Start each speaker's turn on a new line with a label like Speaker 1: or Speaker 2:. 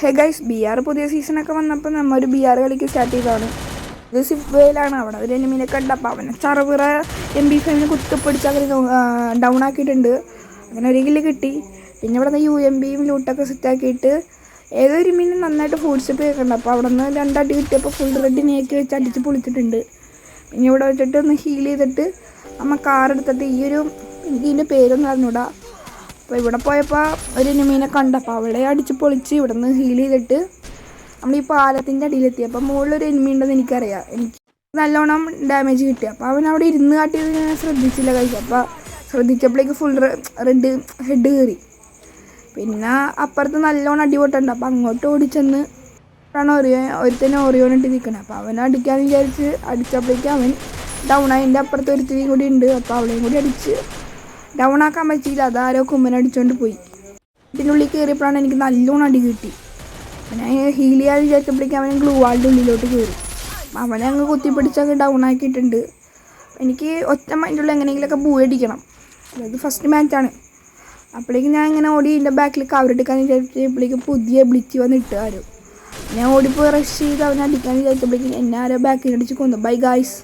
Speaker 1: Hey guys, B R പുതിയ സീസണൊക്കെ വന്നപ്പോൾ നമ്മൾ ഒരു ബി ആർ കളിക്ക് സ്റ്റാർട്ട് ചെയ്തതാണ്. ഇത് സിപ്വേയിലാണ്. അവിടെ ഒരു എനിമീനെ കണ്ടപ്പോൾ അവനെ ചറവിറ MP5 കുത്തിപ്പിടിച്ച് അങ്ങനെ ഡൗൺ ആക്കിയിട്ടുണ്ട്. അങ്ങനെ ഒരു കില്ല് കിട്ടി. പിന്നെ ഇവിടെ നിന്ന് UMPയും ലൂട്ടൊക്കെ സെറ്റാക്കിയിട്ട് ഏതൊരു മീൻ നന്നായിട്ട് ഫുഡ് സ്റ്റെപ്പ് കേൾക്കുന്നുണ്ട്. അപ്പോൾ അവിടെ നിന്ന് രണ്ടടി കിട്ടിയപ്പോൾ ഫുൾ റെഡി നേക്കി വെച്ച് അടിച്ച് പൊളിച്ചിട്ടുണ്ട്. പിന്നെ ഇവിടെ വെച്ചിട്ട് ഒന്ന് ഹീൽ ചെയ്തിട്ട് നമ്മൾ കാർ എടുത്തിട്ട് എനിക്ക് ഇതിൻ്റെ പേരൊന്നും അറിഞ്ഞൂടാ. അപ്പോൾ ഇവിടെ പോയപ്പോൾ ഒരു എനിമീനെ കണ്ടപ്പോൾ അവളെ അടിച്ച് പൊളിച്ച് ഇവിടെ നിന്ന് ഹീൽ ചെയ്തിട്ട് നമ്മൾ ഈ പാലത്തിൻ്റെ അടിയിലെത്തി. അപ്പോൾ മുകളിലൊരു എനിമി ഉണ്ടെന്ന് എനിക്കറിയാം. എനിക്ക് നല്ലോണം ഡാമേജ് കിട്ടി. അപ്പോൾ അവൻ അവിടെ ഇരുന്ന് കാട്ടിയത് ഞാൻ ശ്രദ്ധിച്ചില്ല കഴിച്ചു. അപ്പോൾ ശ്രദ്ധിച്ചപ്പോഴേക്ക് ഫുൾ റെഡ് ഹെഡ് കയറി. പിന്നെ അപ്പുറത്ത് നല്ലോണം അടിപൊട്ടുണ്ട്. അപ്പോൾ അങ്ങോട്ട് ഓടിച്ചെന്ന് ഒരുത്തന്നെ ഓറിയോണിട്ട് നിൽക്കണം. അപ്പോൾ അവനെ അടിക്കാമെന്ന് വിചാരിച്ച് അടിച്ചപ്പോഴേക്കും അവൻ ഡൗൺ ആയി. എൻ്റെ അപ്പുറത്ത് ഒരുത്തിനും കൂടി ഉണ്ട്. അപ്പോൾ അവളെയും കൂടി അടിച്ച് ഡൗൺ ആക്കാൻ പറ്റിയില്ല. അതാരോ കുമ്മനെ അടിച്ചുകൊണ്ട് പോയി. ഇതിൻ്റെ ഉള്ളിൽ കയറിയപ്പോഴാണ് എനിക്ക് നല്ലോണം അടി കിട്ടി. ഞാൻ ഹീൽ ചെയ്യാൻ വിചാരിച്ചപ്പോഴേക്കും അവൻ ഗ്ലൂ വാളിൻ്റെ ഉള്ളിലോട്ട് കയറി. അവനെ അങ്ങ് കുത്തിപ്പിടിച്ചൊക്കെ ഡൗൺ ആക്കിയിട്ടുണ്ട്. എനിക്ക് ഒറ്റ മൈൻഡുള്ള എങ്ങനെയെങ്കിലുമൊക്കെ ബൂ അടിക്കണം. അതായത് ഫസ്റ്റ് മാച്ചാണ്. അപ്പോഴേക്കും ഞാൻ ഇങ്ങനെ ഓടി എൻ്റെ ബാക്കിൽ കവറെടുക്കാൻ വിചാരിച്ചപ്പോഴേക്കും പുതിയ ബ്ലിച്ച് വന്നിട്ട് ആരോ ഞാൻ ഓടിപ്പോയി റഷ് ചെയ്ത് അവനെ അടിക്കാൻ വിചാരിച്ചപ്പോഴേക്കും എന്നെ ആരോ ബാക്കിൽ അടിച്ച് കൊന്നു. Bye guys.